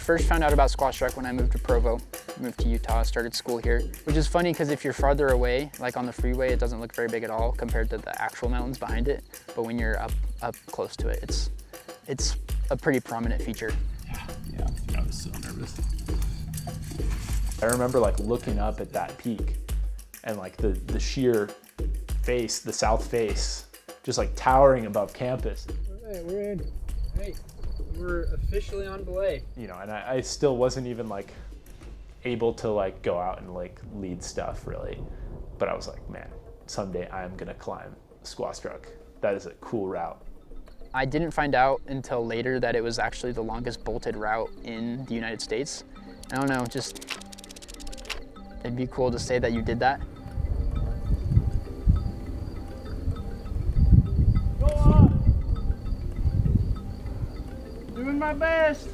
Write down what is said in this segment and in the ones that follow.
first found out about Squawstruck when I moved to Provo, moved to Utah, started school here, which is funny because if you're farther away, like on the freeway, it doesn't look very big at all compared to the actual mountains behind it. But when you're up close to it, it's a pretty prominent feature. Yeah, I was so nervous. I remember like looking up at that peak and like the sheer face, the south face, just like towering above campus. Hey, we're in. Hey, we're officially on belay. You know, and I still wasn't even like able to like go out and like lead stuff really. But I was like, man, someday I am gonna climb Squawstruck. That is a cool route. I didn't find out until later that it was actually the longest bolted route in the United States. I don't know, just, it'd be cool to say that you did that. Go on! Doing my best.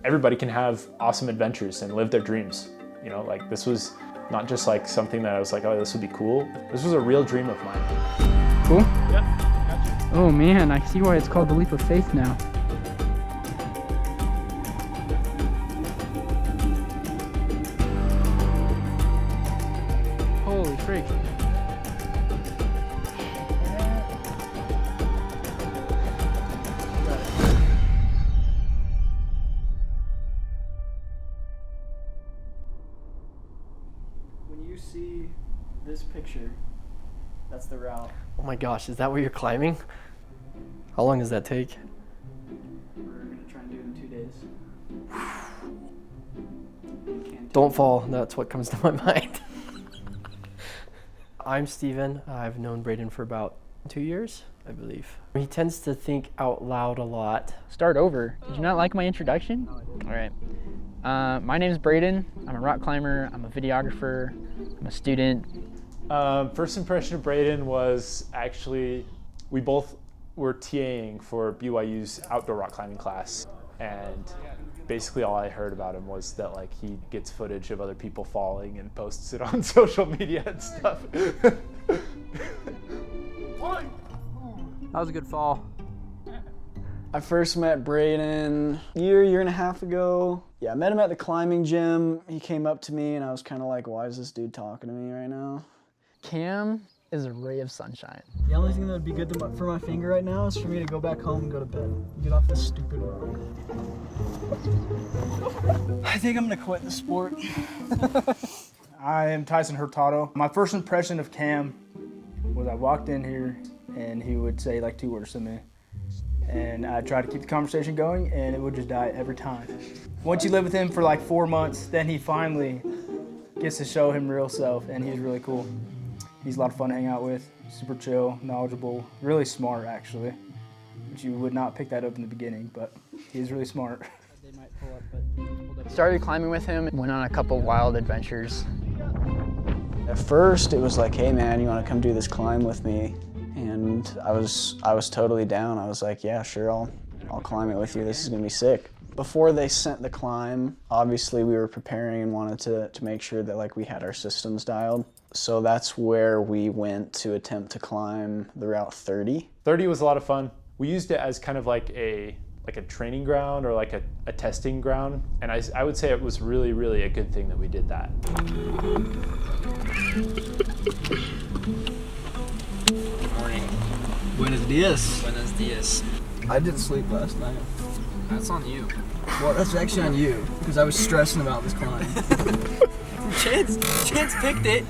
Everybody can have awesome adventures and live their dreams. You know, like this was not just like something that I was like, oh, this would be cool. This was a real dream of mine. Cool? Yep, gotcha. Oh man, I see why it's called the leap of faith now. Holy freak. When you see this picture, that's the route. Oh my gosh, is that what you're climbing? How long does that take? We're gonna try and do it in 2 days. Don't fall, that's what comes to my mind. I'm Steven. I've known Brayden for about 2 years, I believe. He tends to think out loud a lot. Start over. Did you not like my introduction? No, I didn't. All right. My name is Brayden. I'm a rock climber. I'm a videographer. I'm a student. First impression of Brayden was actually, we both were TAing for BYU's outdoor rock climbing class. And basically all I heard about him was that like he gets footage of other people falling and posts it on social media and stuff. That was a good fall. I first met Brayden a year and a half ago. Yeah, I met him at the climbing gym. He came up to me and I was kind of like, why is this dude talking to me right now? Cam is a ray of sunshine. The only thing that would be good for my finger right now is for me to go back home and go to bed. Get off this stupid road. I think I'm gonna quit the sport. I am Tyson Hurtado. My first impression of Cam was I walked in here and he would say like 2 words to me. And I tried to keep the conversation going and it would just die every time. Once you live with him for like 4 months, then he finally gets to show him real self and he's really cool. He's a lot of fun to hang out with, super chill, knowledgeable, really smart actually. Which you would not pick that up in the beginning, but he's really smart. They might pull up, but started climbing with him, went on a couple wild adventures. At first it was like, hey man, you wanna come do this climb with me? And I was totally down. I was like, yeah, sure, I'll climb it with you. This is gonna be sick. Before they sent the climb, obviously we were preparing and wanted to make sure that like we had our systems dialed. So that's where we went to attempt to climb the route 30. 30 was a lot of fun. We used it as kind of like a training ground or like a testing ground. And I would say it was really, really a good thing that we did that. Good morning. Buenos dias. Buenos dias. I didn't sleep last night. That's on you. Well, that's actually on you, because I was stressing about this climb. Chance picked it.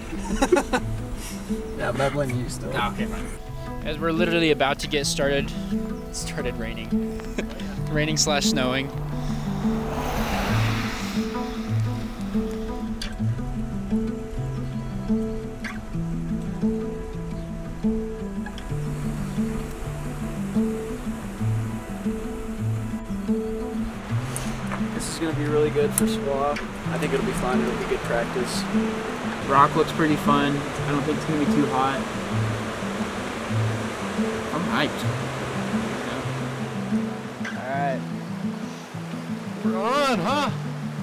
Yeah, but I blame you still. Okay, fine. As we're literally about to get started, it started raining. Raining/snowing. This is going to be really good for squaw. I think it'll be fun. It'll be good practice. Rock looks pretty fun. I don't think it's gonna be too hot. I'm hyped. All right. We're on, huh?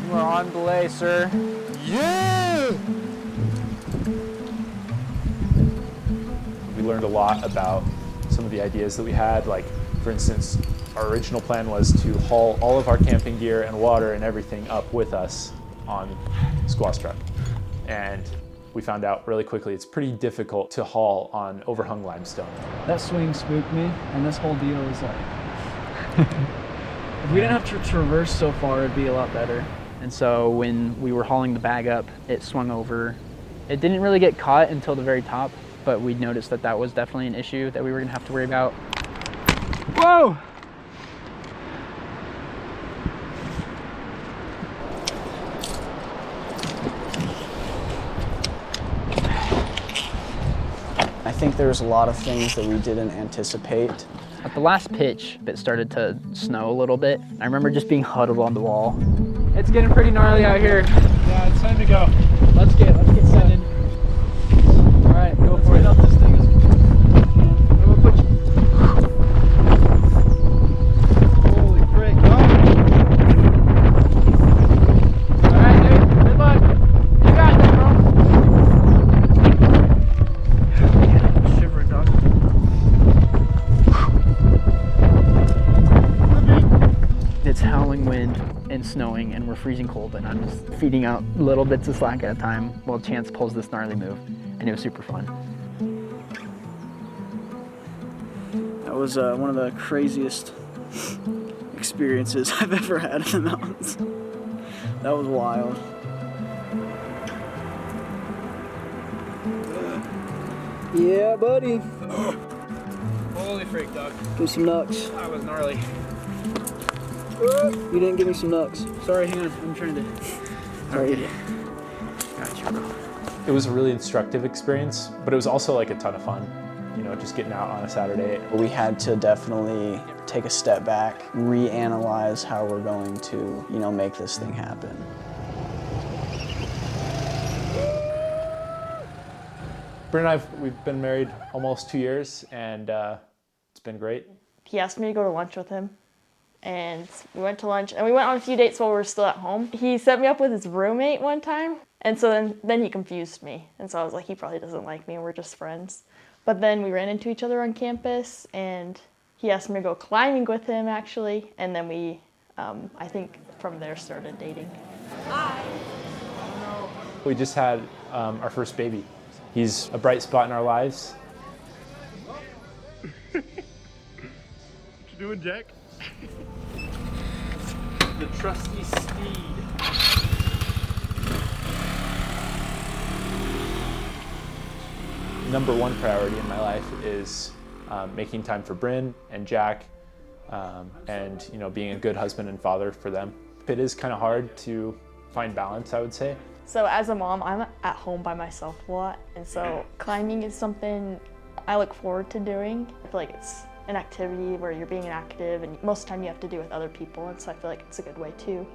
You are on belay, sir. Yeah! We learned a lot about some of the ideas that we had, like, for instance, Our original plan was to haul all of our camping gear and water and everything up with us on Squawstruck. And we found out really quickly it's pretty difficult to haul on overhung limestone. That swing spooked me, and this whole deal is like, if we didn't have to traverse so far, it'd be a lot better. And so when we were hauling the bag up, it swung over. It didn't really get caught until the very top, but we noticed that that was definitely an issue that we were gonna have to worry about. Whoa! I think there was a lot of things that we didn't anticipate. At the last pitch, it started to snow a little bit. I remember just being huddled on the wall. It's getting pretty gnarly out here. Yeah, it's time to go. Let's get sending. All right, go for it. This thing is... I'm gonna put you. Holy frick, go! All right, dude. Good luck. You got this, bro. I'm shivering, dog. It's howling wind and snowing, and we're freezing cold, and I'm just feeding out little bits of slack at a time while Chance pulls this gnarly move, and it was super fun. That was one of the craziest experiences I've ever had in the mountains. That was wild. Yeah, buddy. Holy freak, dog. Give me some knucks. That was gnarly. You didn't give me some knucks. Sorry, hang on. I'm trying to... Sorry. Gotcha, bro. It was a really instructive experience, but it was also like a ton of fun. You know, just getting out on a Saturday. We had to definitely take a step back, reanalyze how we're going to, you know, make this thing happen. Bryn and we've been married almost 2 years, and it's been great. He asked me to go to lunch with him, and we went to lunch, and we went on a few dates while we were still at home. He set me up with his roommate one time, and so then he confused me, and so I was like, he probably doesn't like me, and we're just friends. But then we ran into each other on campus, and he asked me to go climbing with him, actually, and then we, I think from there, started dating. We just had our first baby. He's a bright spot in our lives. What you doing, Jack? The trusty steed. Number one priority in my life is making time for Bryn and Jack, and you know, being a good husband and father for them. It is kind of hard to find balance, I would say. So as a mom, I'm at home by myself a lot, and so climbing is something I look forward to doing. I feel like it's an activity where you're being active, and most of the time you have to do with other people, and so I feel like it's a good way to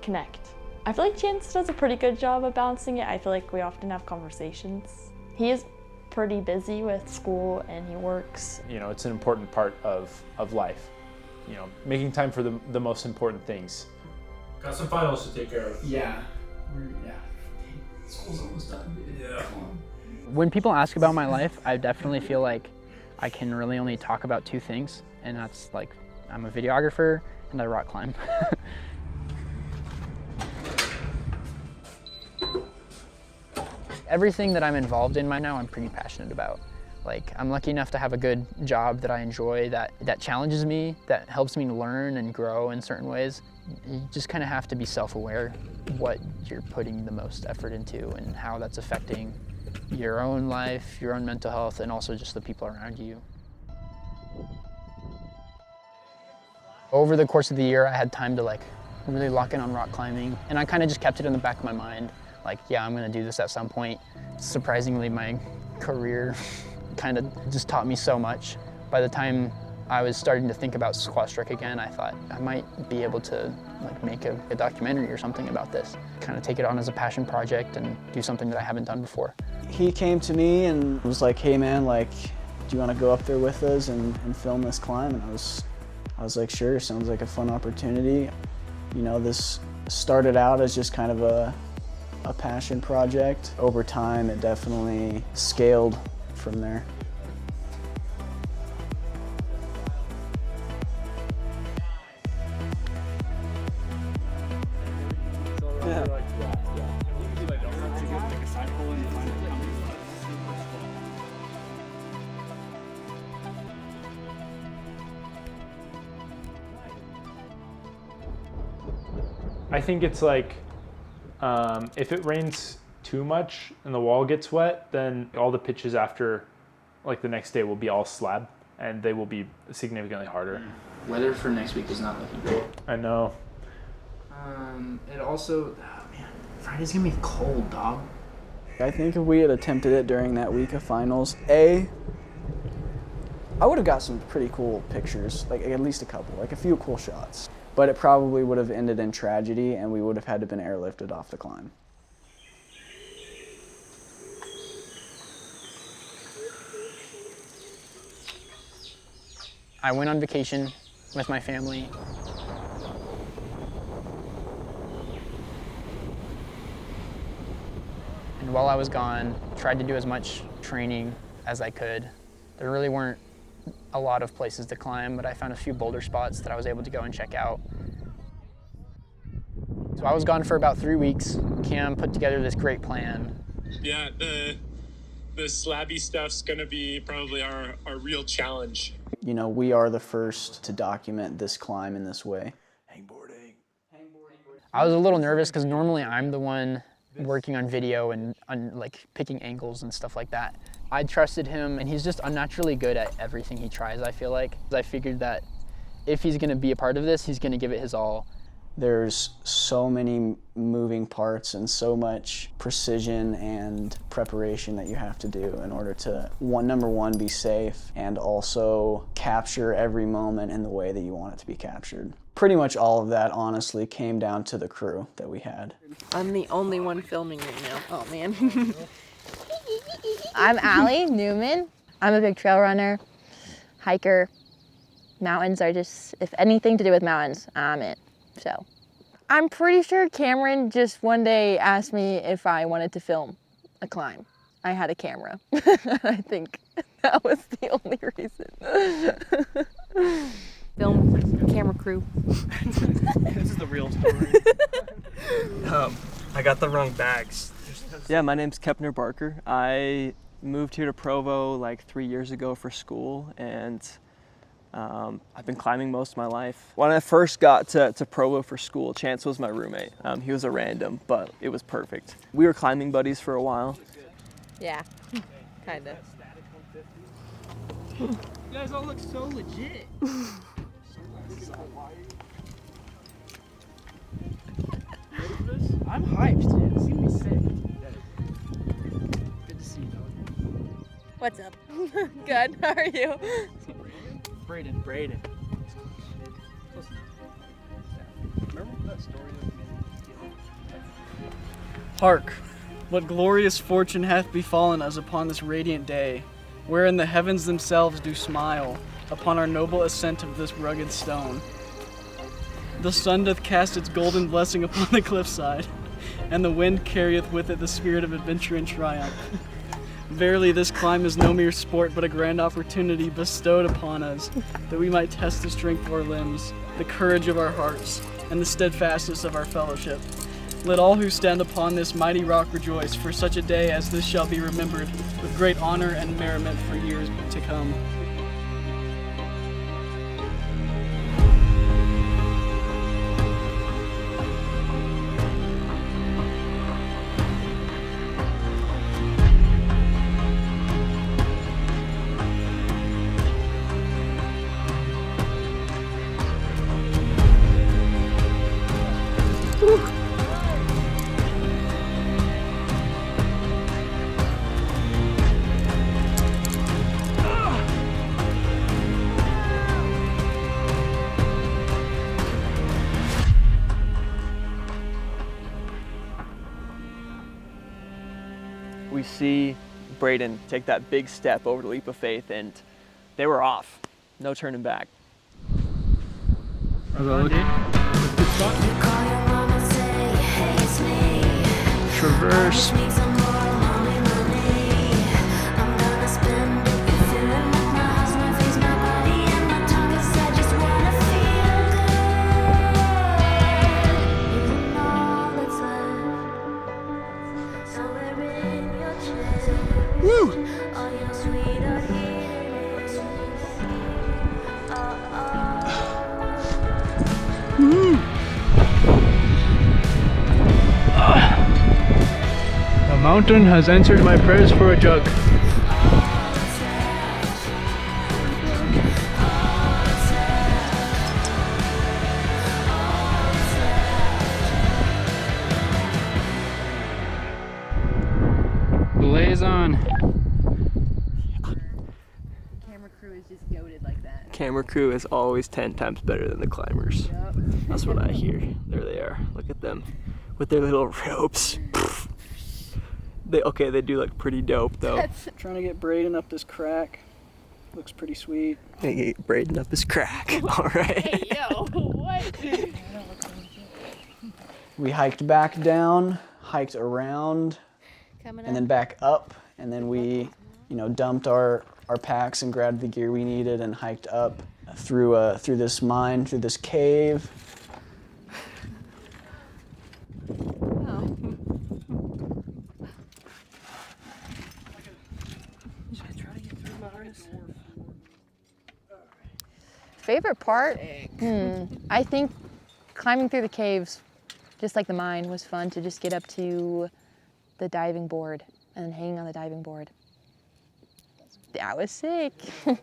connect. I feel like Chance does a pretty good job of balancing it. I feel like we often have conversations. He is pretty busy with school and he works. You know, it's an important part of life. You know, making time for the most important things. Got some finals to take care of. Yeah. Yeah. School's almost done. Yeah. When people ask about my life, I definitely feel like I can really only talk about two things, and that's like, I'm a videographer and I rock climb. Everything that I'm involved in right now, I'm pretty passionate about. Like, I'm lucky enough to have a good job that I enjoy, that challenges me, that helps me learn and grow in certain ways. You just kind of have to be self-aware what you're putting the most effort into and how that's affecting your own life, your own mental health, and also just the people around you. Over the course of the year, I had time to like really lock in on rock climbing, and I kind of just kept it in the back of my mind. Like, yeah, I'm gonna do this at some point. Surprisingly, my career kind of just taught me so much. By the time I was starting to think about Squawstruck again, I thought I might be able to like make a documentary or something about this. Kind of take it on as a passion project and do something that I haven't done before. He came to me and was like, hey man, like, do you want to go up there with us and film this climb? And I was like, sure, sounds like a fun opportunity. You know, this started out as just kind of a passion project. Over time, it definitely scaled from there. I think it's like, if it rains too much and the wall gets wet, then all the pitches after, like the next day, will be all slab, and they will be significantly harder. Weather for next week is not looking great. I know. It also, oh man, Friday's gonna be cold, dog. I think if we had attempted it during that week of finals, I would have got some pretty cool pictures, like at least a couple, like a few cool shots. But it probably would have ended in tragedy, and we would have had to been airlifted off the climb. I went on vacation with my family. And while I was gone, tried to do as much training as I could. There really weren't a lot of places to climb, but I found a few boulder spots that I was able to go and check out. So I was gone for about 3 weeks. Cam put together this great plan. Yeah, the slabby stuff's gonna be probably our real challenge. You know, we are the first to document this climb in this way. I was a little nervous because normally I'm the one working on video and on like picking angles and stuff like that. I trusted him, and he's just unnaturally good at everything he tries, I feel like. I figured that if he's gonna be a part of this, he's gonna give it his all. There's so many moving parts and so much precision and preparation that you have to do in order to, number one, be safe, and also capture every moment in the way that you want it to be captured. Pretty much all of that, honestly, came down to the crew that we had. I'm the only one filming right now. Oh, man. I'm Allie, Newman. I'm a big trail runner, hiker. Mountains are just, if anything to do with mountains, I'm it. So, I'm pretty sure Cameron just one day asked me if I wanted to film a climb. I had a camera. I think that was the only reason. Film camera crew. This is the real story. I got the wrong bags. Yeah, my name's Keppner Barker. I moved here to Provo like 3 years ago for school, and I've been climbing most of my life. When I first got to Provo for school, Chance was my roommate. He was a random, but it was perfect. We were climbing buddies for a while. Yeah, kinda. You guys all look so legit. I'm hyped, dude. This is gonna be sick. Good to see you, dog. What's up? Good, how are you? Brayden. Remember that story of Hark, what glorious fortune hath befallen us upon this radiant day, wherein the heavens themselves do smile upon our noble ascent of this rugged stone. The sun doth cast its golden blessing upon the cliffside, and the wind carrieth with it the spirit of adventure and triumph. Verily, this climb is no mere sport, but a grand opportunity bestowed upon us, that we might test the strength of our limbs, the courage of our hearts, and the steadfastness of our fellowship. Let all who stand upon this mighty rock rejoice, for such a day as this shall be remembered with great honor and merriment for years to come. We see Brayden take that big step over the leap of faith, and they were off. No turning back. Traverse. Woo! mountain has answered my prayers for a jug. Blaze on. Camera crew is just goated like that. Camera crew is always 10 times better than the climbers. Yep. That's what I hear. There they are. Look at them with their little ropes. They do look pretty dope though. Trying to get Brayden up this crack. Looks pretty sweet. Gonna get Brayden up his crack. All right. Hey, yo, what? We hiked back down, hiked around, and then back up, and then we, dumped our packs and grabbed the gear we needed and hiked up through this mine, through this cave. Favorite part? I think climbing through the caves, just like the mine, was fun to just get up to the diving board and then hanging on the diving board. That was sick. And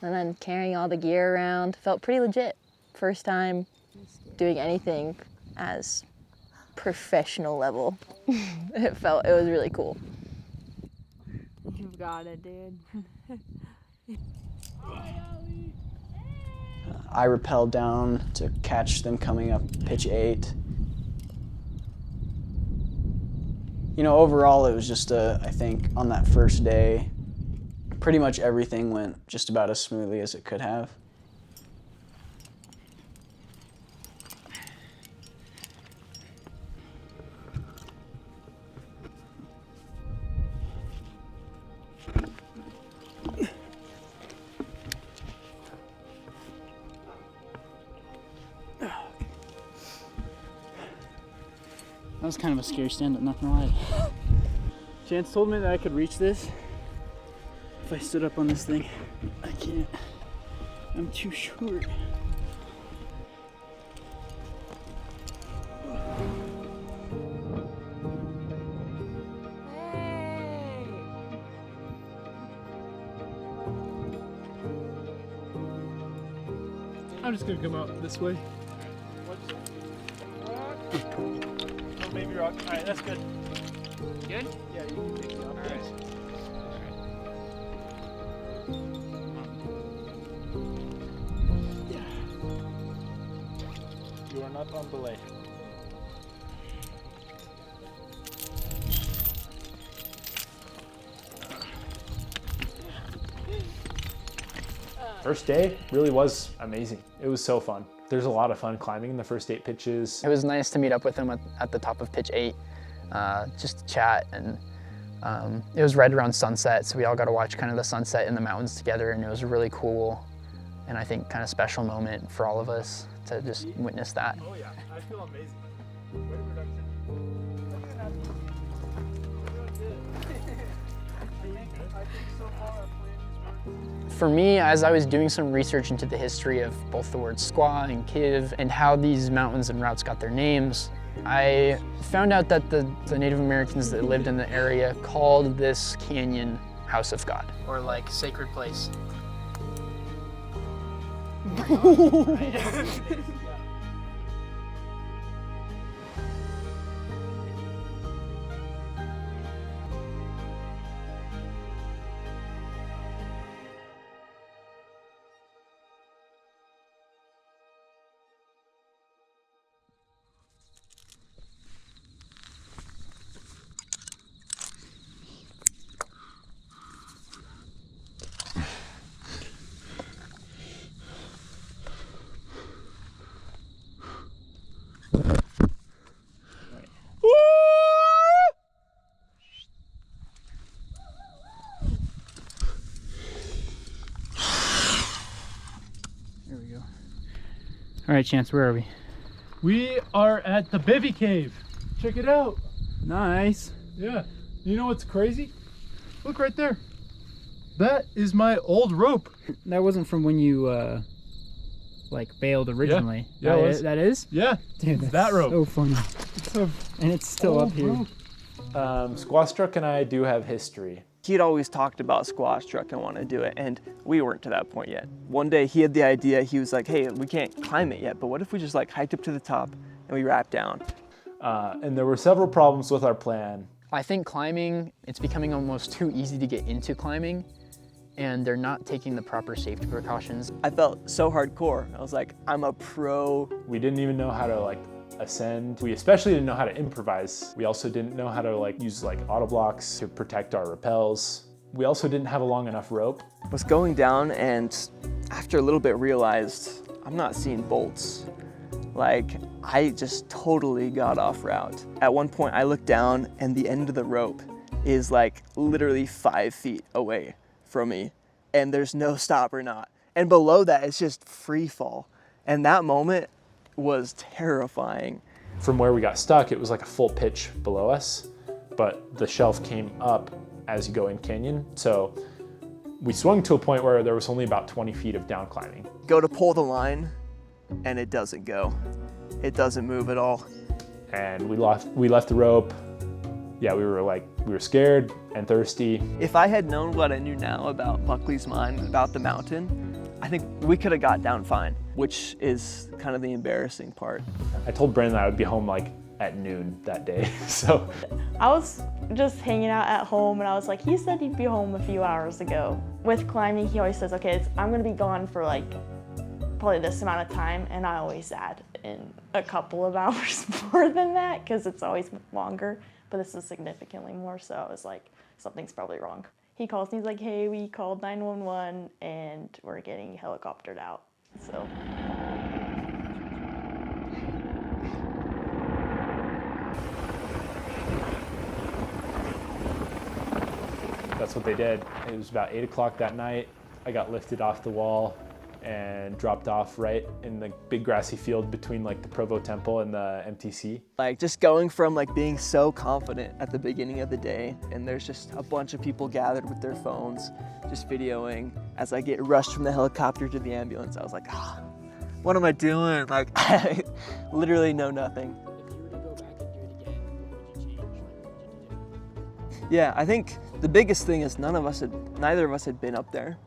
then carrying all the gear around felt pretty legit. First time doing anything as professional level. It was really cool. You've got it, dude. I rappelled down to catch them coming up pitch 8. Overall it was just I think on that first day, pretty much everything went just about as smoothly as it could have. That was kind of a scary stand-up, not gonna lie. Chance told me that I could reach this if I stood up on this thing. I can't. I'm too short. I'm just gonna come out this way. Maybe rock. All right, that's good. Good? Yeah, you can take it off. All right. You are not on belay. First day really was amazing. It was so fun. There's a lot of fun climbing in the first 8 pitches. It was nice to meet up with him at the top of pitch 8, just to chat, and it was right around sunset, so we all got to watch kind of the sunset in the mountains together, and it was really cool, and I think kind of special moment for all of us to just witness that. Oh yeah, I feel amazing. For me, as I was doing some research into the history of both the words squaw and Kyhv and how these mountains and routes got their names, I found out that the Native Americans that lived in the area called this canyon House of God, or like sacred place. All right, Chance, where are we? We are at the Bivy Cave. Check it out. Nice. Yeah. You know what's crazy? Look right there. That is my old rope. That wasn't from when you like bailed originally. Yeah, it was. That is? Yeah. Dude, that's that rope. so funny. It's a And it's still up here. Squawstruck and I do have history. He'd always talked about Squawstruck and wanted to do it, and we weren't to that point yet. One day he had the idea, he was like, hey, we can't climb it yet, but what if we just like hiked up to the top and we rapped down? And there were several problems with our plan. I think climbing, it's becoming almost too easy to get into climbing, and they're not taking the proper safety precautions. I felt so hardcore. I was like, I'm a pro. We didn't even know how to like ascend. We especially didn't know how to improvise. We also didn't know how to like use like auto blocks to protect our rappels. We also didn't have a long enough rope. I was going down, and after a little bit realized I'm not seeing bolts. Like, I just totally got off route. At one point I looked down and the end of the rope is like literally 5 feet away from me, and there's no stop or not. And below that it's just free fall. And that moment was terrifying. From where we got stuck, it was like a full pitch below us, but the shelf came up as you go in canyon. So we swung to a point where there was only about 20 feet of down climbing. Go to pull the line and it doesn't go. It doesn't move at all. And we left the rope. Yeah, we were scared and thirsty. If I had known what I knew now about Buckley's mine, about the mountain, I think we could have got down fine, which is kind of the embarrassing part. I told Brandon I would be home like at noon that day, so. I was just hanging out at home and I was like, he said he'd be home a few hours ago. With climbing, he always says, okay, I'm gonna be gone for like probably this amount of time, and I always add in a couple of hours more than that because it's always longer, but this is significantly more, so I was like, something's probably wrong. He calls and he's like, hey, we called 911 and we're getting helicoptered out, so. That's what they did. It was about 8 o'clock that night. I got lifted off the wall and dropped off right in the big grassy field between like the Provo Temple and the MTC. Like just going from like being so confident at the beginning of the day, and there's just a bunch of people gathered with their phones, just videoing as I get rushed from the helicopter to the ambulance. I was like, what am I doing? Like, I literally know nothing. If you were to go back and do it again, what would you change? What would you do? Yeah, I think the biggest thing is neither of us had been up there.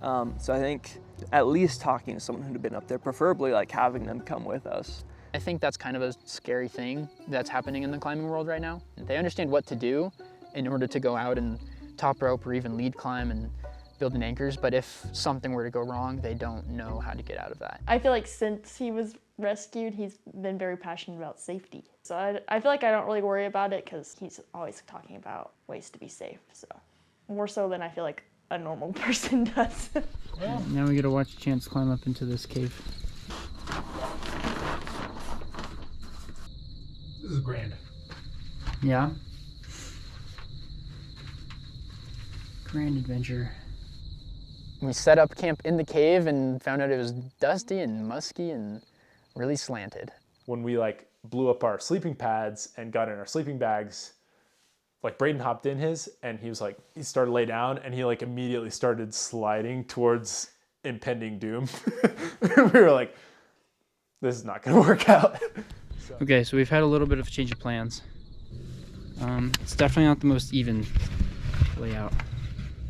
So I think at least talking to someone who'd been up there, preferably like having them come with us. I think that's kind of a scary thing that's happening in the climbing world right now. They understand what to do in order to go out and top rope or even lead climb and build in anchors, but if something were to go wrong, they don't know how to get out of that. I feel like since he was rescued, he's been very passionate about safety. So I feel like I don't really worry about it because he's always talking about ways to be safe. So more so than I feel like a normal person does. Now we get to watch Chance climb up into this cave. This is grand. Yeah. Grand adventure. We set up camp in the cave and found out it was dusty and musky and really slanted. When we like blew up our sleeping pads and got in our sleeping bags, like Brayden hopped in his and he started to lay down and he like immediately started sliding towards impending doom. We were like, this is not gonna work out. Okay, so we've had a little bit of a change of plans. It's definitely not the most even layout.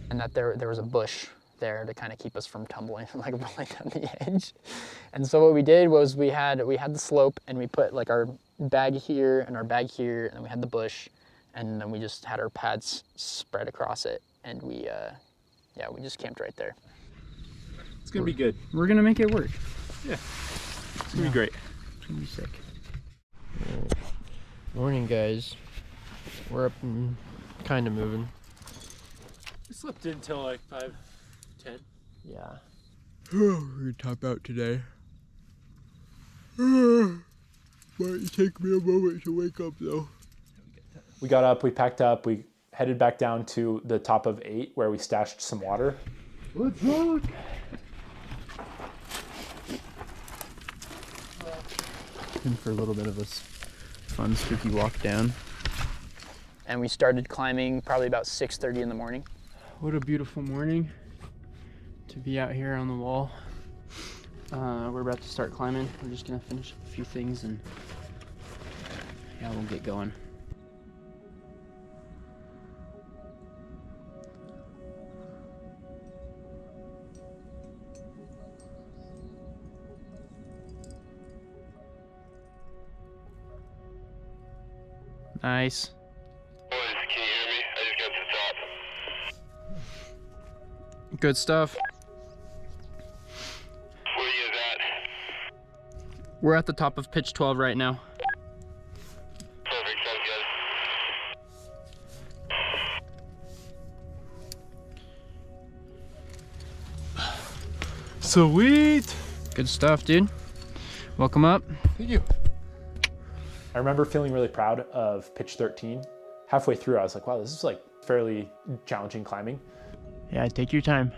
And that there was a bush there to kind of keep us from tumbling, like rolling down the edge. And so what we did was we had the slope and we put like our bag here and our bag here, and then we had the bush, and then we just had our pads spread across it, and we just camped right there. It's gonna be good. We're gonna make it work. Yeah, it's gonna be great. It's gonna be sick. Morning, guys. We're up and kind of moving. We slept in until like 5:10. Yeah. We're gonna top out today. Might take me a moment to wake up though. We got up, we packed up, we headed back down to the top of 8 where we stashed some water. Let's rock! In for a little bit of a fun, spooky walk down. And we started climbing probably about 6:30 in the morning. What a beautiful morning to be out here on the wall. We're about to start climbing. We're just gonna finish up a few things and Yeah, we'll get going. Nice. Boys, can you hear me? I just got to the top. Good stuff. Where are you at? We're at the top of pitch 12 right now. Perfect, sounds good. Sweet. Good stuff, dude. Welcome up. Thank you. I remember feeling really proud of pitch 13. Halfway through, I was like, wow, this is like fairly challenging climbing. Yeah, take your time.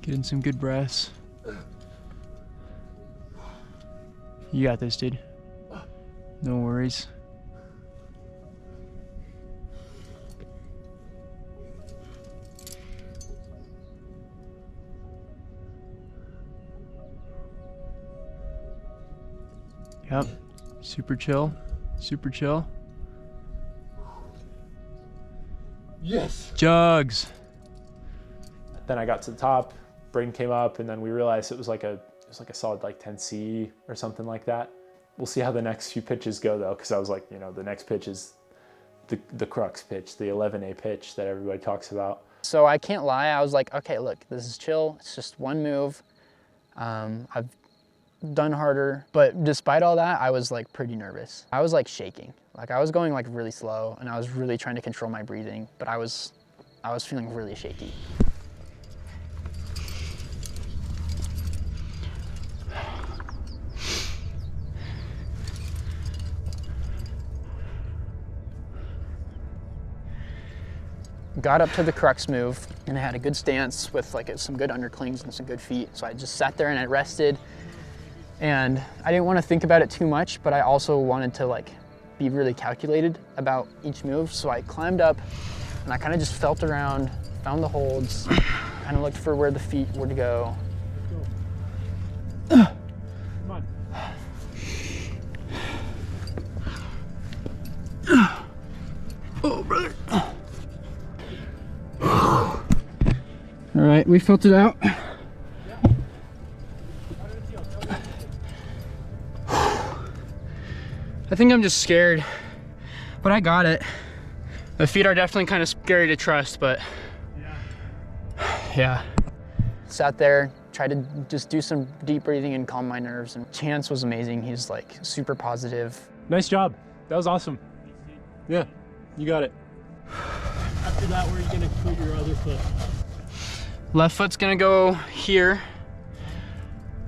Get in some good breaths. You got this, dude. No worries. Yep, super chill, super chill. Yes. Jugs. Then I got to the top, Brayden came up, and then we realized it was like a solid like 10C or something like that. We'll see how the next few pitches go though, because I was like, you know, the next pitch is the crux pitch, the 11A pitch that everybody talks about. So I can't lie, I was like, okay, look, this is chill. It's just one move. I've done harder, but despite all that, I was like pretty nervous. I was like shaking. Like I was going like really slow and I was really trying to control my breathing, but I was feeling really shaky. Got up to the crux move and I had a good stance with like some good underclings and some good feet. So I just sat there and I rested. And I didn't want to think about it too much, but I also wanted to like be really calculated about each move. So I climbed up and I kind of just felt around, found the holds, kind of looked for where the feet were to go. Come on. Oh, brother. All right, we felt it out. I think I'm just scared, but I got it. The feet are definitely kind of scary to trust, but yeah. Sat there, tried to just do some deep breathing and calm my nerves, and Chance was amazing. He's like super positive. Nice job. That was awesome. Yeah, you got it. After that, where are you gonna put your other foot? Left foot's gonna go here.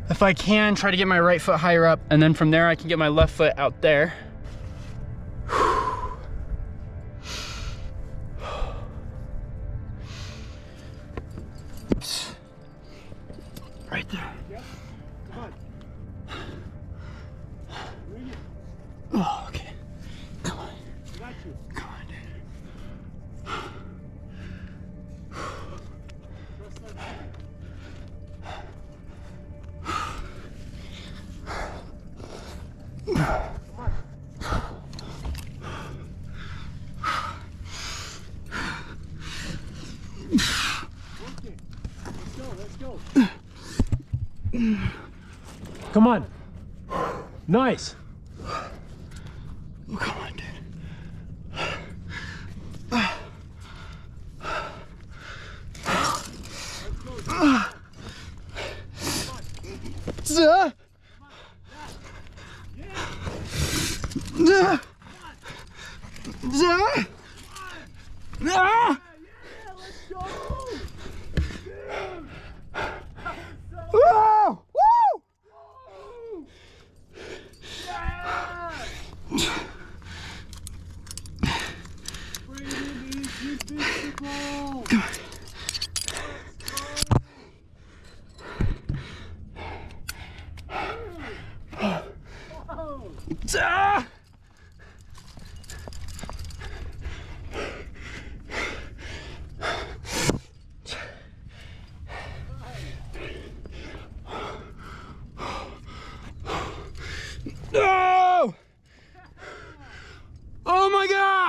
If I can, try to get my right foot higher up, and then from there I can get my left foot out there. Right there. Yep. Come on. Oh, okay. Come on. I got you. Come on, dude. Come on. Nice. Oh, come on, dude.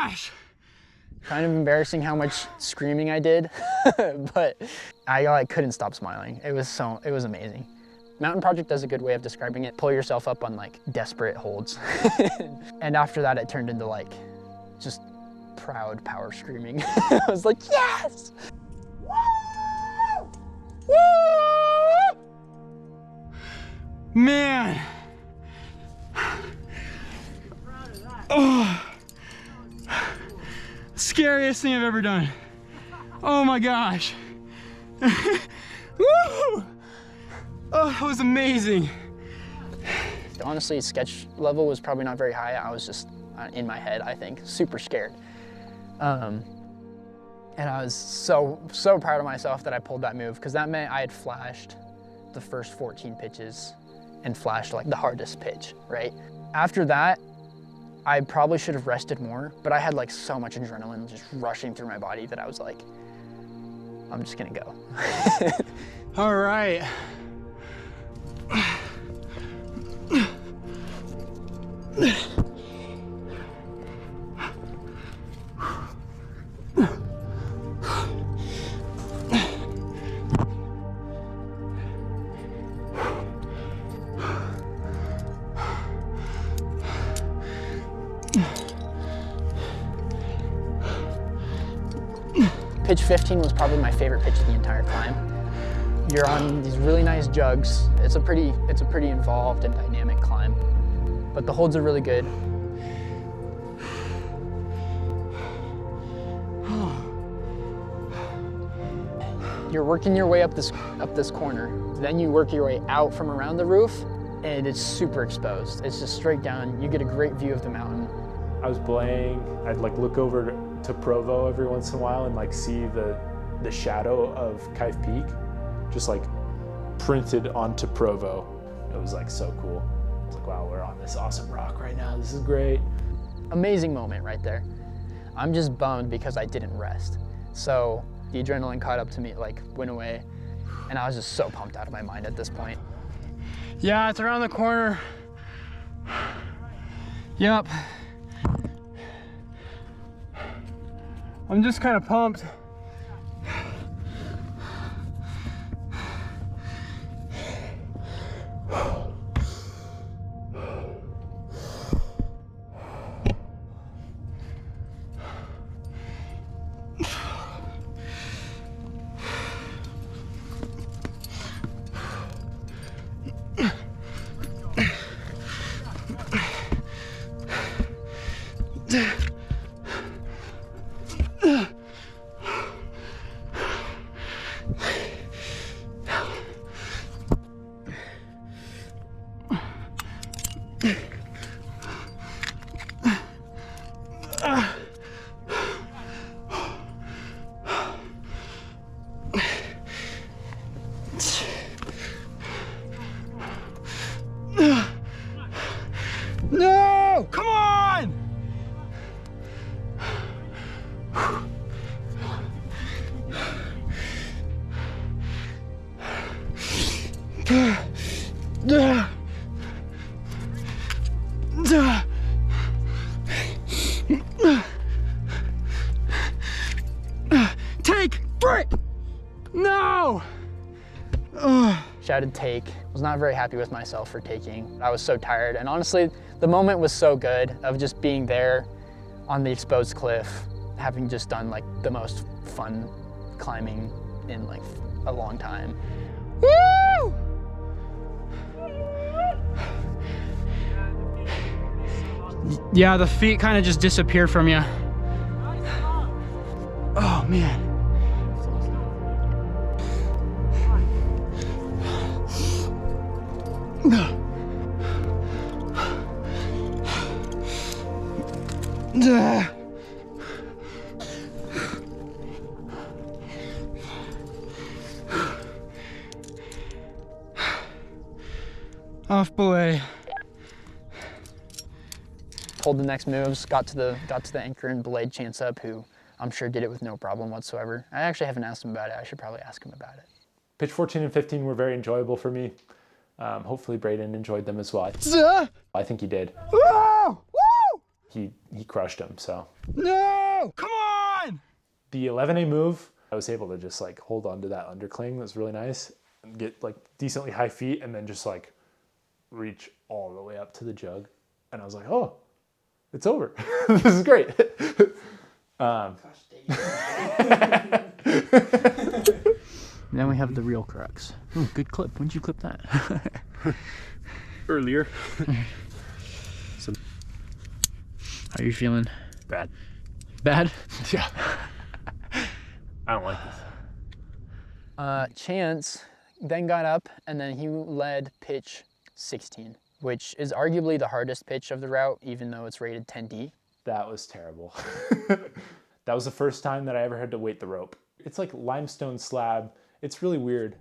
gosh! Kind of embarrassing how much screaming I did, but I like couldn't stop smiling. It was amazing. Mountain project does a good way of describing it. Pull yourself up on like desperate holds. And after that, it turned into like just proud power screaming. I was like, yes! Woo! Woo! Man! Oh! Scariest thing I've ever done. Oh my gosh. Woo! Oh, that was amazing. Honestly, sketch level was probably not very high. I was just in my head, I think, super scared. And I was so proud of myself that I pulled that move, because that meant I had flashed the first 14 pitches and flashed like the hardest pitch, right? After that, I probably should have rested more, but I had like so much adrenaline just rushing through my body that I was like, I'm just gonna go. All right. Pitch 15 was probably my favorite pitch of the entire climb. You're on these really nice jugs. It's a pretty involved and dynamic climb, but the holds are really good. You're working your way up this corner, then you work your way out from around the roof, and it's super exposed. It's just straight down. You get a great view of the mountain. I was belaying. I'd like look over to Provo every once in a while and like see the shadow of Kyhv Peak just like printed onto Provo. It was like so cool. It's like, wow, we're on this awesome rock right now. This is great. Amazing moment right there. I'm just bummed because I didn't rest. So the adrenaline caught up to me, like went away, and I was just so pumped out of my mind at this point. Yeah, it's around the corner. Yep. I'm just kind of pumped. No! Come on! Take! Frick! No! Shouted take. Was not very happy with myself for taking. I was so tired, and honestly, the moment was so good of just being there on the exposed cliff, having just done like the most fun climbing in like a long time. Woo! Yeah, the feet kind of just disappear from you. Oh man. Off belay. Pulled the next moves, got to the anchor and belayed Chance up, who I'm sure did it with no problem whatsoever. I actually haven't asked him about it. I should probably ask him about it. Pitch 14 and 15 were very enjoyable for me. Hopefully Brayden enjoyed them as well. I think he did. Woo! Woo! he crushed him, so. No! Come on! The 11A move, I was able to just like hold on to that undercling. That was really nice. And get like decently high feet and then just like reach all the way up to the jug. And I was like, oh, it's over. This is great. Then we have the real crux. Ooh, good clip. When did you clip that? Earlier. How are you feeling? Bad. Bad? Yeah. I don't like this. Chance then got up and then he led pitch 16, which is arguably the hardest pitch of the route, even though it's rated 10D. That was terrible. That was the first time that I ever had to weight the rope. It's like limestone slab. It's really weird.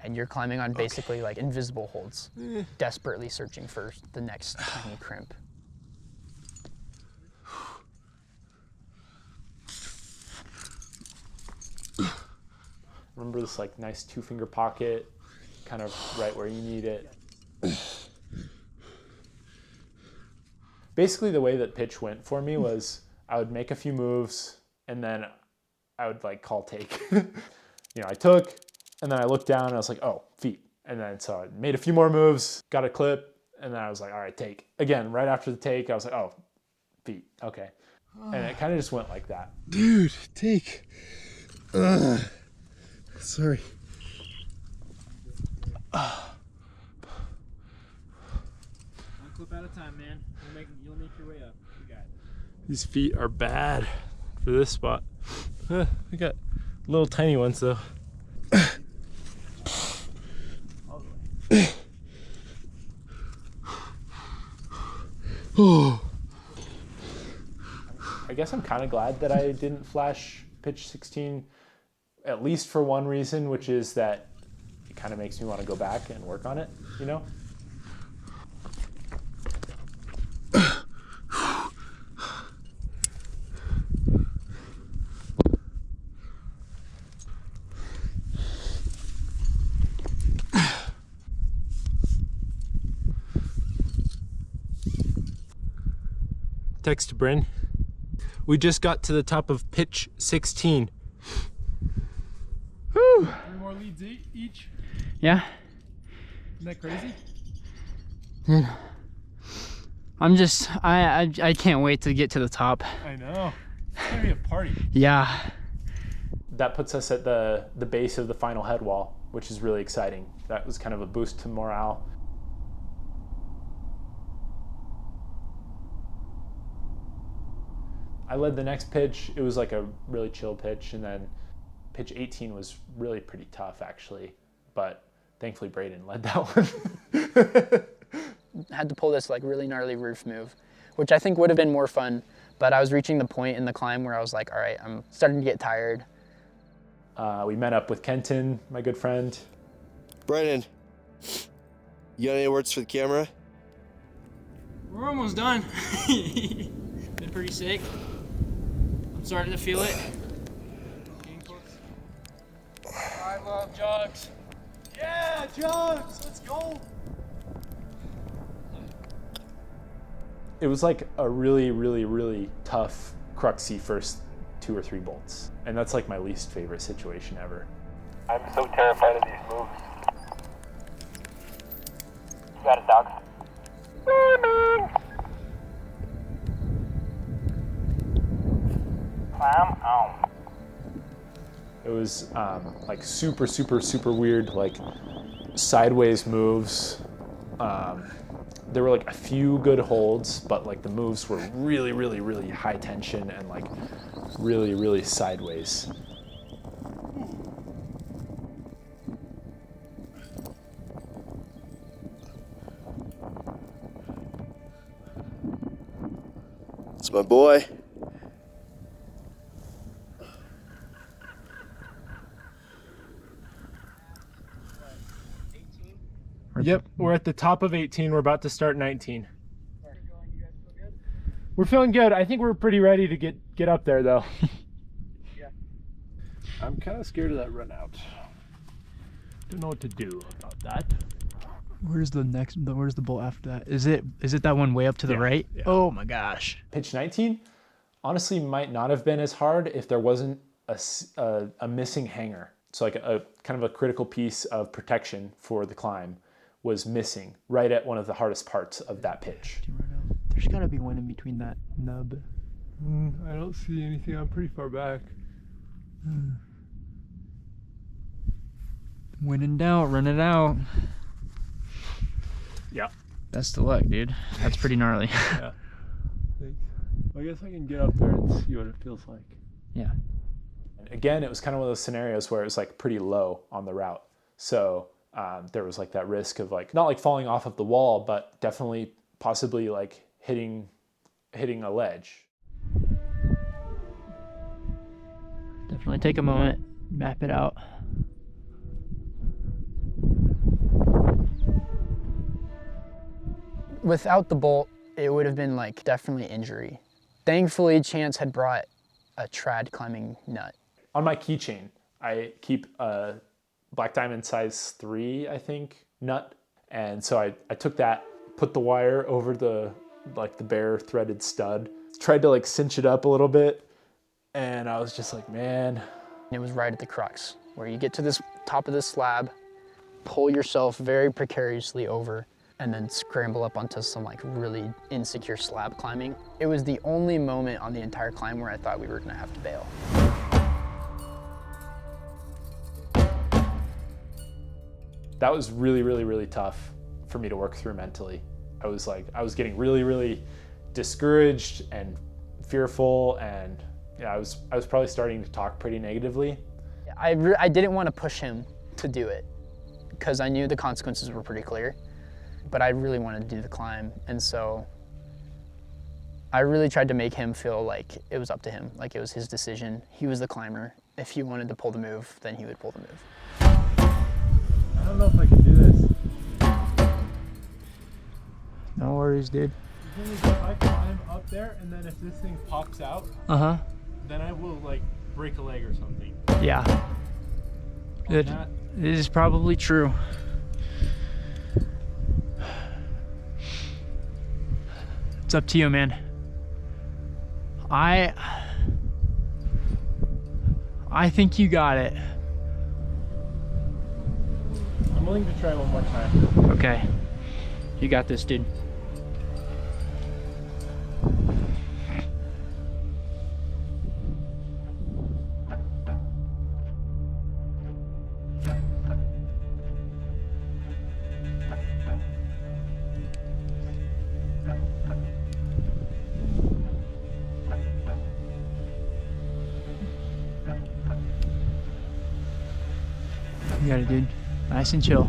And you're climbing on basically like invisible holds, desperately searching for the next tiny crimp. Remember this like nice 2-finger pocket, kind of right where you need it. Basically the way that pitch went for me was I would make a few moves and then I would like call take. You know, I took and then I looked down and I was like, oh, feet. And then so I made a few more moves, got a clip, and then I was like, all right, take. Again, right after the take, I was like, oh, feet, okay. And it kind of just went like that. Dude, take. Sorry. One clip at a time, man. You'll make your way up. You got it. These feet are bad for this spot. We got little tiny ones though. I guess I'm kind of glad that I didn't flash pitch 16, at least for one reason, which is that it kind of makes me want to go back and work on it, you know? Text to Bryn. We just got to the top of pitch 16. Whew. 3 more leads each. Yeah. Isn't that crazy? Yeah. I'm just, I can't wait to get to the top. I know. It's gonna be a party. Yeah. That puts us at the base of the final head wall, which is really exciting. That was kind of a boost to morale. I led the next pitch. It was like a really chill pitch, and then pitch 18 was really pretty tough actually, but thankfully Brayden led that one. Had to pull this like really gnarly roof move, which I think would have been more fun, but I was reaching the point in the climb where I was like, all right, I'm starting to get tired. We met up with Kenton, my good friend. Brayden, you got any words for the camera? We're almost done. Been pretty sick. I'm starting to feel it. I love jugs. Yeah, jugs. Let's go. It was like a really, really, really tough, cruxy first 2 or 3 bolts. And that's like my least favorite situation ever. I'm so terrified of these moves. You got it, Doc. Climb on. It was like super, super, super weird, like sideways moves. There were like a few good holds, but like the moves were really, really, really high tension and like really, really sideways. It's my boy. Yep, we're at the top of 18. We're about to start 19. We're feeling good. I think we're pretty ready to get up there though. Yeah. I'm kind of scared of that run out. Don't know what to do about that. Where's the bolt after that? Is it that one way up to the right? Yeah. Oh my gosh. Pitch 19 honestly might not have been as hard if there wasn't a missing hanger. So like a kind of a critical piece of protection for the climb was missing right at one of the hardest parts of that pitch. There's gotta be one in between that nub. I don't see anything. I'm pretty far back. When in doubt, run it out. Yeah. Best of luck, dude. That's pretty gnarly. Yeah. Thanks. Well, I guess I can get up there and see what it feels like. Yeah. Again, it was kind of one of those scenarios where it was like pretty low on the route. So there was like that risk of like, not like falling off of the wall, but definitely possibly like hitting a ledge. Definitely take a moment, map it out. Without the bolt, it would have been like definitely injury. Thankfully, Chance had brought a trad climbing nut. On my keychain, I keep a Black Diamond size 3, I think, nut. And so I took that, put the wire over the bare threaded stud, tried to like cinch it up a little bit. And I was just like, man. It was right at the crux, where you get to this top of this slab, pull yourself very precariously over, and then scramble up onto some like really insecure slab climbing. It was the only moment on the entire climb where I thought we were gonna have to bail. That was really, really, really tough for me to work through mentally. I was getting really, really discouraged and fearful, and yeah, I was probably starting to talk pretty negatively. I didn't want to push him to do it because I knew the consequences were pretty clear, but I really wanted to do the climb, and so I really tried to make him feel like it was up to him, like it was his decision. He was the climber. If he wanted to pull the move, then he would pull the move. I don't know if I can do this. No worries, dude. The thing is, if I climb up there and then if this thing pops out, then I will like break a leg or something. Yeah. It is probably true. It's up to you, man. I think you got it. I'm willing to try one more time. Okay. You got this, dude. You got it, dude. Nice and chill.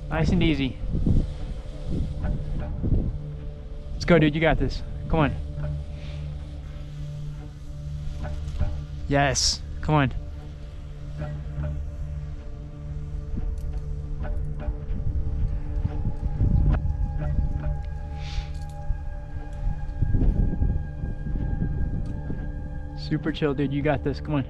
Nice and easy. Let's go, dude. You got this. Come on. Yes. Come on. Super chill, dude. You got this. Come on.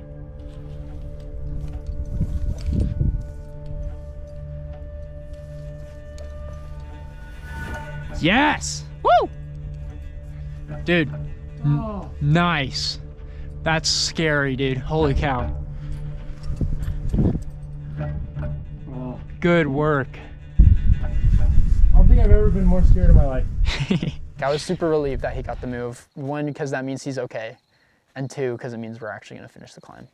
Yes! Woo! Dude, nice. That's scary, dude. Holy cow. Good work. I don't think I've ever been more scared in my life. I was super relieved that he got the move. One, because that means he's okay. And two, because it means we're actually going to finish the climb.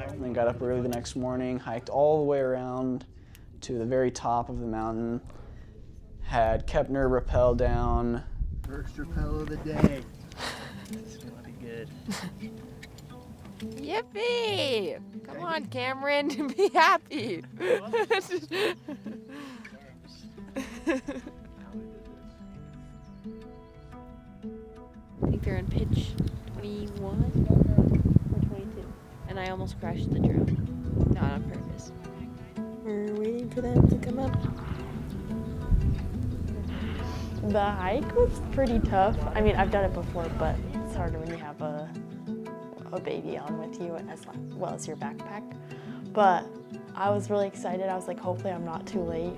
And then got up early the next morning, hiked all the way around to the very top of the mountain, had Keppner rappel down. First rappel of the day. It's gonna be good. Yippee! Come on, Cameron, be happy. if you're on pitch 21 or 22. And I almost crashed the drone. Not on purpose. We're waiting for them to come up. The hike was pretty tough. I mean, I've done it before, but it's harder when you have a baby on with you as well as your backpack. But I was really excited. I was like, hopefully I'm not too late.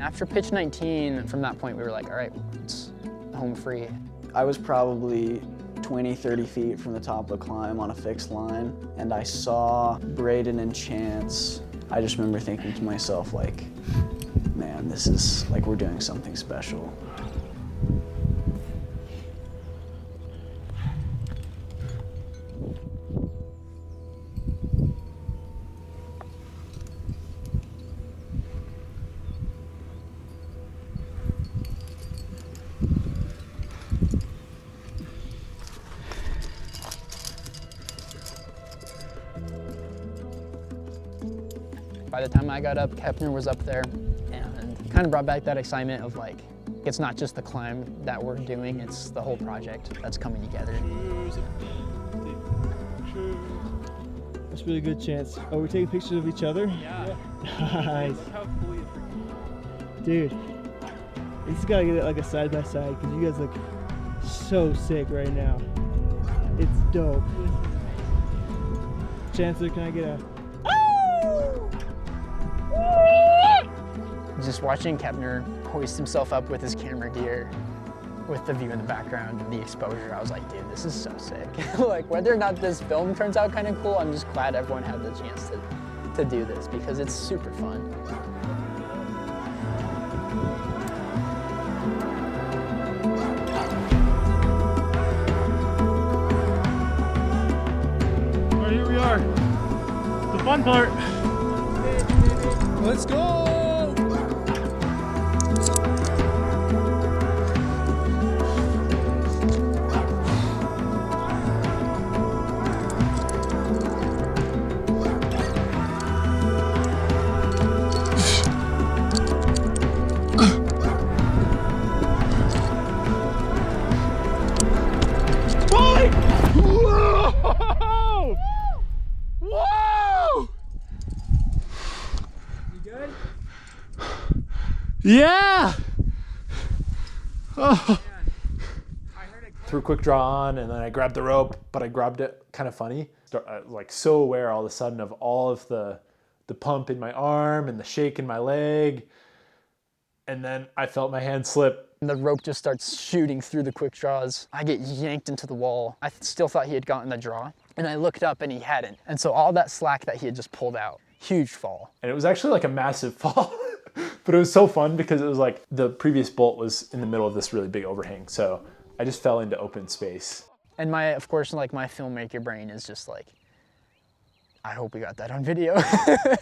After pitch 19, from that point we were like, all right, it's home free. I was probably 20, 30 feet from the top of the climb on a fixed line, and I saw Brayden and Chance. I just remember thinking to myself, like, man, this is like we're doing something special. By the time I got up, Keppner was up there, and kind of brought back that excitement of like, it's not just the climb that we're doing, it's the whole project that's coming together. That's a really good chance. Oh, we're taking pictures of each other? Yeah. Nice. Dude, you just gotta get it like a side by side because you guys look so sick right now. It's dope. Chancellor, can I get a... Just watching Keppner hoist himself up with his camera gear, with the view in the background and the exposure, I was like, dude, this is so sick. Like, whether or not this film turns out kind of cool, I'm just glad everyone had the chance to do this because it's super fun. All right, here we are. The fun part. Let's go! Yeah! Oh. Threw a quick draw on and then I grabbed the rope, but I grabbed it kind of funny. Like so aware all of a sudden of all of the pump in my arm and the shake in my leg. And then I felt my hand slip. And the rope just starts shooting through the quick draws. I get yanked into the wall. I still thought he had gotten the draw. And I looked up and he hadn't. And so all that slack that he had just pulled out, huge fall. And it was actually like a massive fall. But it was so fun because it was like the previous bolt was in the middle of this really big overhang. So I just fell into open space. And of course, like my filmmaker brain is just like, I hope we got that on video. That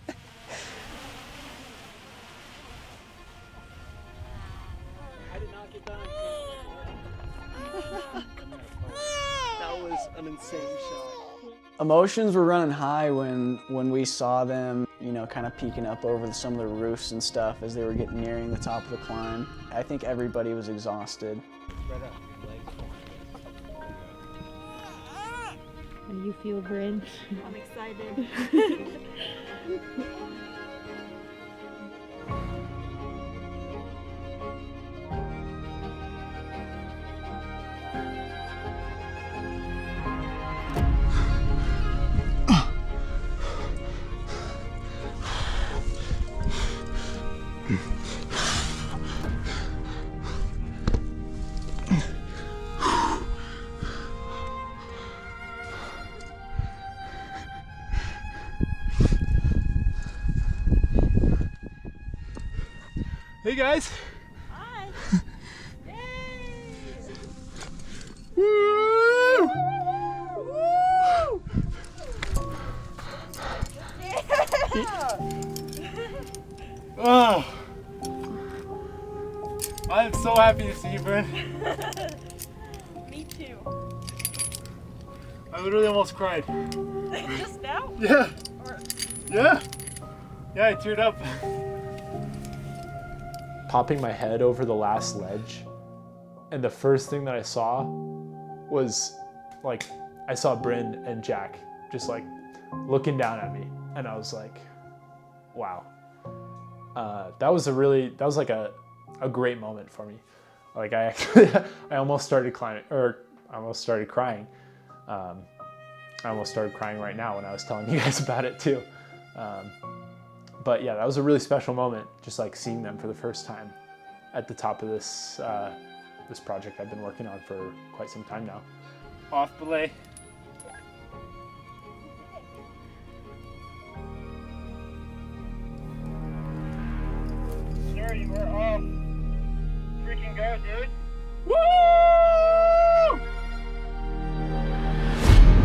was an insane shot. Emotions were running high when we saw them, you know, kind of peeking up over some of the roofs and stuff as they were nearing the top of the climb. I think everybody was exhausted. How do you feel, Bryn? I'm excited. Hey guys. Hi. Yay. Woo! Yeah. Oh. I'm so happy to see you, Bryn. Me too. I literally almost cried. Just now? Yeah. Yeah. Yeah, I teared up. popping my head over the last ledge, and the first thing that I saw was like, I saw Bryn and Jack just like looking down at me, and I was like, wow. That was like a great moment for me. Like I almost started climbing, or I almost started crying. I almost started crying right now when I was telling you guys about it too. But yeah, that was a really special moment, just like seeing them for the first time at the top of this this project I've been working on for quite some time now. Off belay. Sturdy, we're off. Freaking go, dude. Woo!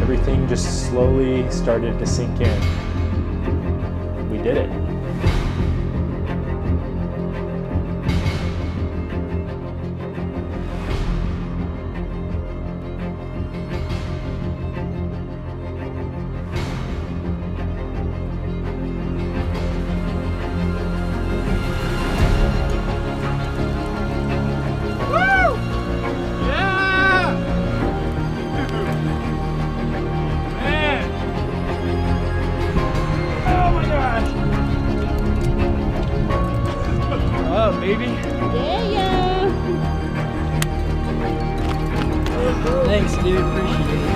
Everything just slowly started to sink in. We did it. Thanks, dude. Appreciate it.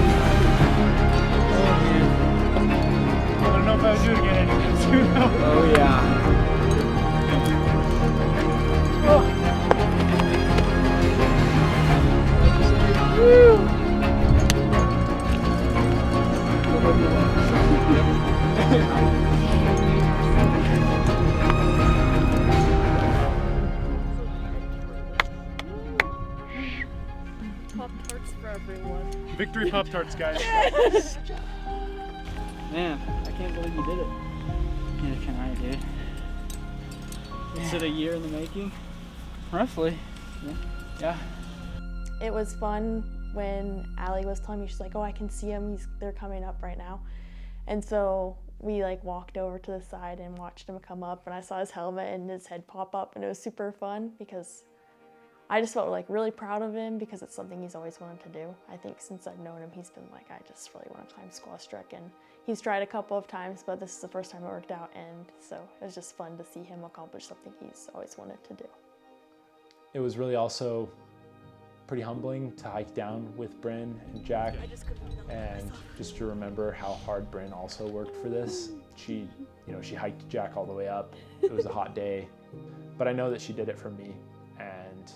Oh, man. I don't know if I would do it again anytime soon, though. Oh, yeah. Pop-Tarts for everyone. Victory Pop-Tarts, guys. Yes! Man, I can't believe you did it. Neither can I, dude. Is it a year in the making? Roughly. Yeah. It was fun when Allie was telling me, she's like, oh, I can see them, they're coming up right now. And so we like walked over to the side and watched him come up, and I saw his helmet and his head pop up, and it was super fun because I just felt like really proud of him because it's something he's always wanted to do. I think since I've known him, he's been like, I just really want to climb Squawstruck, and he's tried a couple of times, but this is the first time it worked out, and so it was just fun to see him accomplish something he's always wanted to do. It was really also pretty humbling to hike down with Bryn and Jack, and just to remember how hard Bryn also worked for this. She hiked Jack all the way up. It was a hot day, but I know that she did it for me, and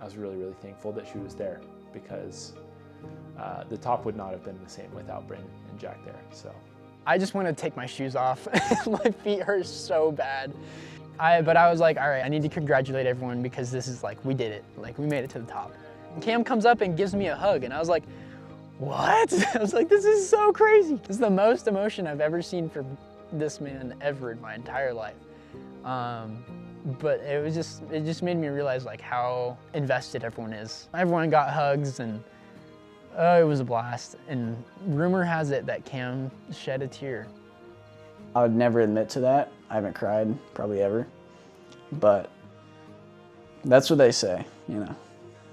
I was really, really thankful that she was there, because the top would not have been the same without Bryn and Jack there. So I just want to take my shoes off. My feet hurt so bad. But I was like, all right, I need to congratulate everyone because this is like, we did it. Like, we made it to the top. And Cam comes up and gives me a hug, and I was like, what? I was like, this is so crazy. This is the most emotion I've ever seen for this man ever in my entire life. But it just made me realize like how invested everyone is. Everyone got hugs, and it was a blast. And rumor has it that Cam shed a tear. I would never admit to that. I haven't cried probably ever, but that's what they say, you know.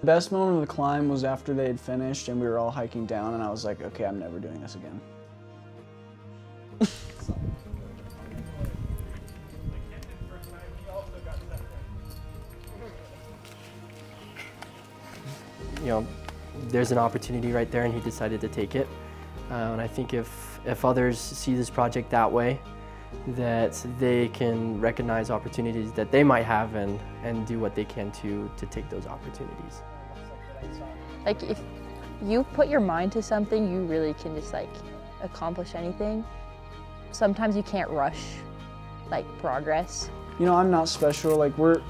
The best moment of the climb was after they had finished and we were all hiking down, and I was like, okay, I'm never doing this again. You know, there's an opportunity right there, and he decided to take it. And I think if others see this project that way, that they can recognize opportunities that they might have and do what they can to take those opportunities. Like, if you put your mind to something, you really can just like accomplish anything. Sometimes you can't rush like progress. You know, I'm not special. Like, we're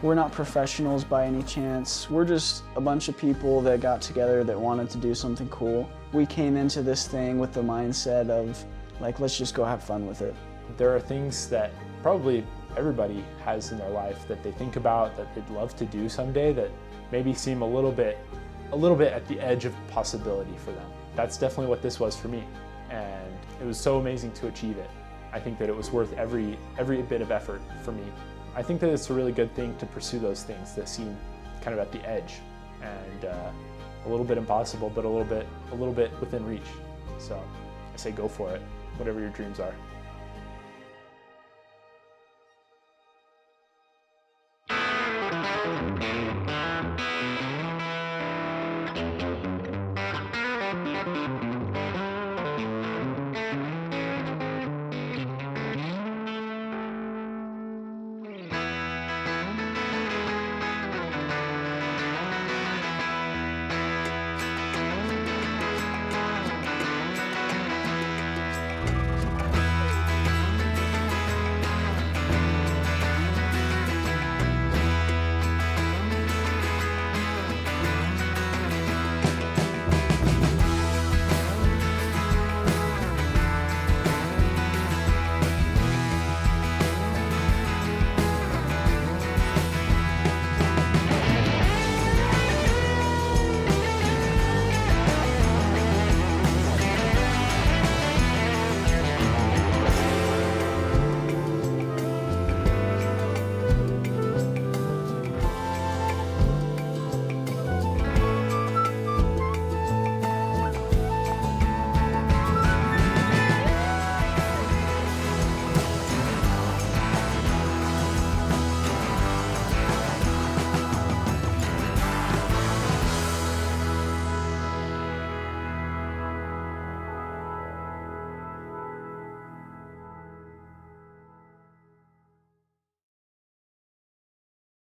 not professionals by any chance. We're just a bunch of people that got together that wanted to do something cool. We came into this thing with the mindset of like, let's just go have fun with it. There are things that probably everybody has in their life that they think about, that they'd love to do someday, that maybe seem a little bit at the edge of possibility for them. That's definitely what this was for me, and it was so amazing to achieve it. I think that it was worth every bit of effort for me, I think that it's a really good thing to pursue those things that seem kind of at the edge and a little bit impossible, but a little bit within reach. So I say go for it, whatever your dreams are.